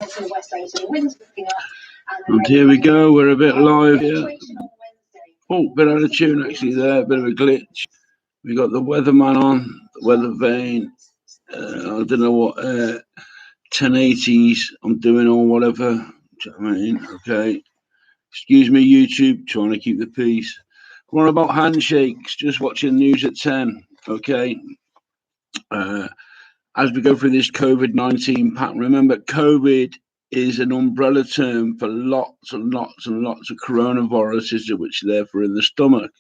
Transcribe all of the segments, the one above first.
And here we go, we're a bit live here. Oh, bit out of tune actually there, a bit of a glitch. We got the weatherman on, the weather vane. I don't know what 1080s I'm doing or whatever. Do you know what I mean? Okay. Excuse me, YouTube, trying to keep the peace. We're on about handshakes, just watching news at 10. Okay. As we go through this COVID-19 pattern, remember COVID is an umbrella term for lots and lots and lots of coronaviruses which are therefore in the stomach.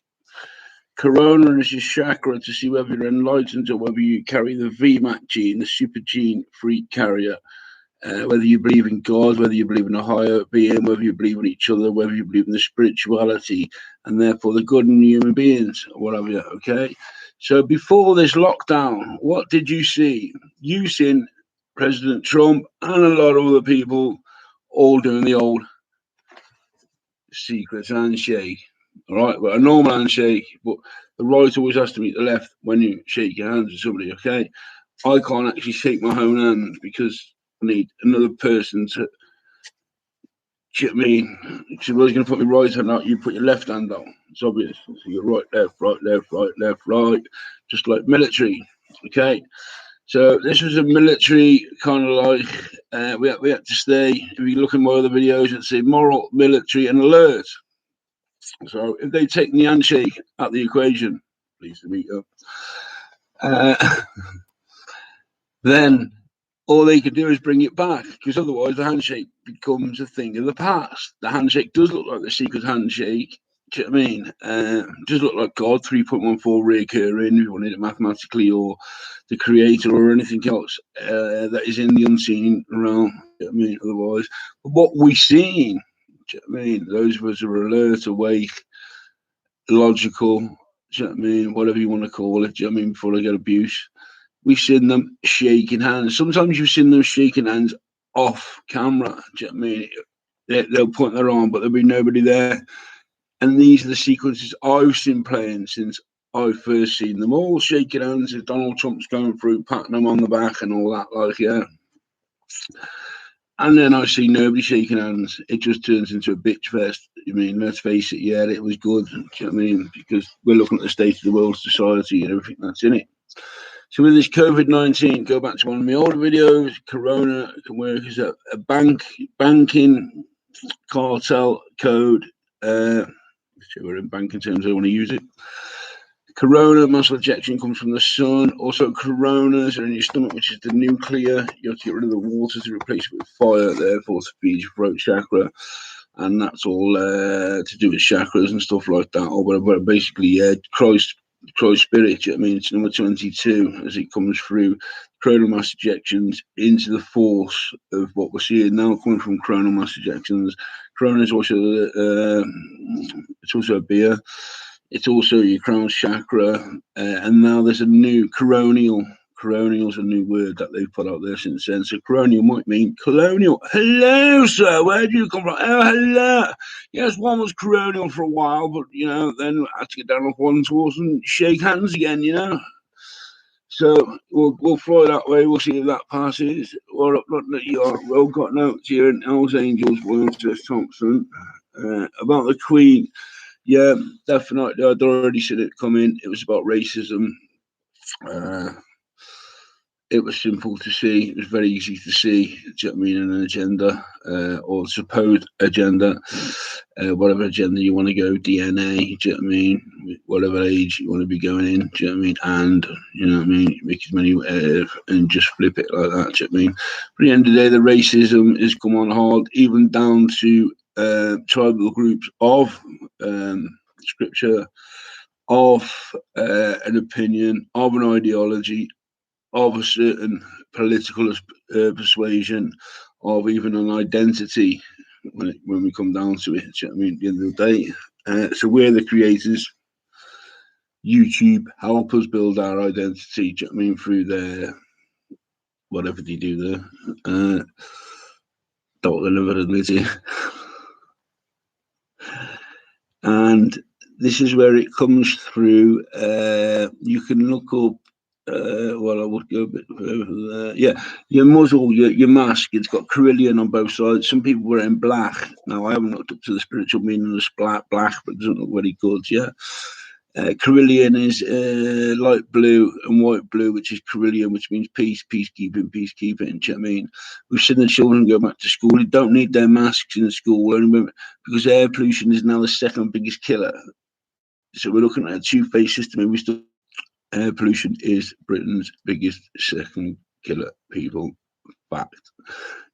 Corona is your chakra to see whether you're enlightened or whether you carry the VMAC gene, the super gene freak carrier. Whether you believe in God, whether you believe in a higher being, whether you believe in each other, whether you believe in the spirituality, and therefore the good in human beings, or whatever, okay? So before this lockdown, what did you see? You seen President Trump and a lot of other people all doing the old secret handshake, all right? Well, a normal handshake, but the right always has to meet the left when you shake your hands with somebody, okay? I can't actually shake my own hand because I need another person to. Do you know what I mean? If you was going to put me right hand out, you put your left hand out. It's obvious. So you're right, left, right, left, right, left, right, just like military. Okay. So this was a military kind of like we had to stay. If you look at my other videos, it'd say moral, military, and alert. So if they take the handshake out of the equation, pleased to meet you. Then all they could do is bring it back, because otherwise the handshake becomes a thing of the past. The handshake does look like the secret handshake. Do you know what I mean? Does look like God 3.14 reoccurring, if you wanted it mathematically, or the creator, or anything else that is in the unseen realm. Do you know what I mean? Otherwise, but what we seen, do you know what I mean? Those of us who are alert, awake, logical, do you know what I mean? Whatever you want to call it, do you know what I mean? Before they get abuse. We've seen them shaking hands. Sometimes you've seen them shaking hands off camera. Do you know what I mean? They'll point their arm, but there'll be nobody there. And these are the sequences I've seen playing since I first seen them all shaking hands as Donald Trump's going through, patting them on the back and all that, like, yeah. And then I see nobody shaking hands. It just turns into a bitch fest. I mean, let's face it, yeah, it was good. Do you know what I mean? Because we're looking at the state of the world, society, and everything that's in it. So with this COVID-19, go back to one of my older videos. Corona can work as a banking cartel code. We're in banking terms, I want to use it. Corona muscle ejection comes from the sun. Also, coronas are in your stomach, which is the nuclear. You have to get rid of the water to replace it with fire, therefore to feed your throat chakra. And that's all to do with chakras and stuff like that. Or whatever. Basically, yeah, Christ spirit, I mean, it's number 22 as it comes through coronal mass ejections into the force of what we're seeing now coming from coronal mass ejections. Corona is also it's also a beer. It's also your crown chakra, and now there's a new coronial. Coronial is a new word that they've put out there since then. So coronial might mean colonial. Hello, sir. Where do you come from? Oh, hello. Yes, one was coronial for a while, but, you know, then I had to get down off one horse and shake hands again, you know. So we'll fly that way. We'll see if that passes. We're looking at your well got notes here in Hell's Angels, William Thompson, about the Queen. Yeah, definitely. I'd already seen it coming. It was about racism. It was simple to see. It was very easy to see. Do you know what I mean? An agenda or supposed agenda, whatever agenda you want to go, DNA. Do you know what I mean? Whatever age you want to be going in. Do you know what I mean? And you know what I mean? Make as many and just flip it like that. Do you know what I mean? But at the end of the day, the racism has come on hard, even down to tribal groups of scripture, of an opinion, of an ideology, of a certain political persuasion, of even an identity when we come down to it. Do you know what I mean? At the end of the day. So we're the creators. YouTube help us build our identity, do you know what I mean? Through their whatever they do there. Don't never admit it. And this is where it comes through. You can look up Well, I would go a bit further there. Yeah, your muzzle, your mask, it's got Carillion on both sides. Some people wear it in black. Now, I haven't looked up to the spiritual meaning of black, but it doesn't look very good, yeah. Carillion is light blue and white blue, which is Carillion, which means peace, peacekeeping. Do you know what I mean? We've seen the children go back to school. They don't need their masks in the school because air pollution is now the second biggest killer. So we're looking at a two-phase system, and we still air pollution is Britain's biggest second killer. People, fact.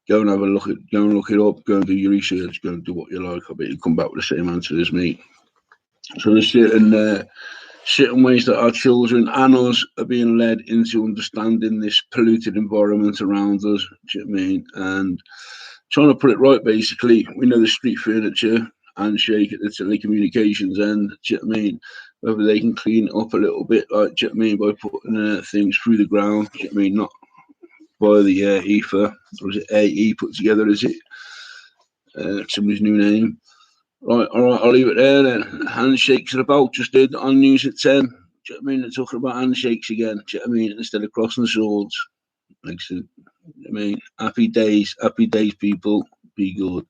Go and have a look go and look it up. Go and do your research. Go and do what you like. I bet you come back with the same answer as me. So there's certain ways that our children and us are being led into understanding this polluted environment around us. Do you know what I mean? And trying to put it right, basically, we know the street furniture, Handshake at the telecommunications end. Do you know what I mean? Whether they can clean it up a little bit, like, do you know what I mean, by putting things through the ground. Do you know what I mean? Not by the ether, or is it AE put together? Is it somebody's new name? Right, all right, I'll leave it there then. Handshakes are about, just did on news at 10. Do you know what I mean? They're talking about handshakes again. Do you know what I mean? Instead of crossing swords. Makes it, I mean, happy days, people. Be good.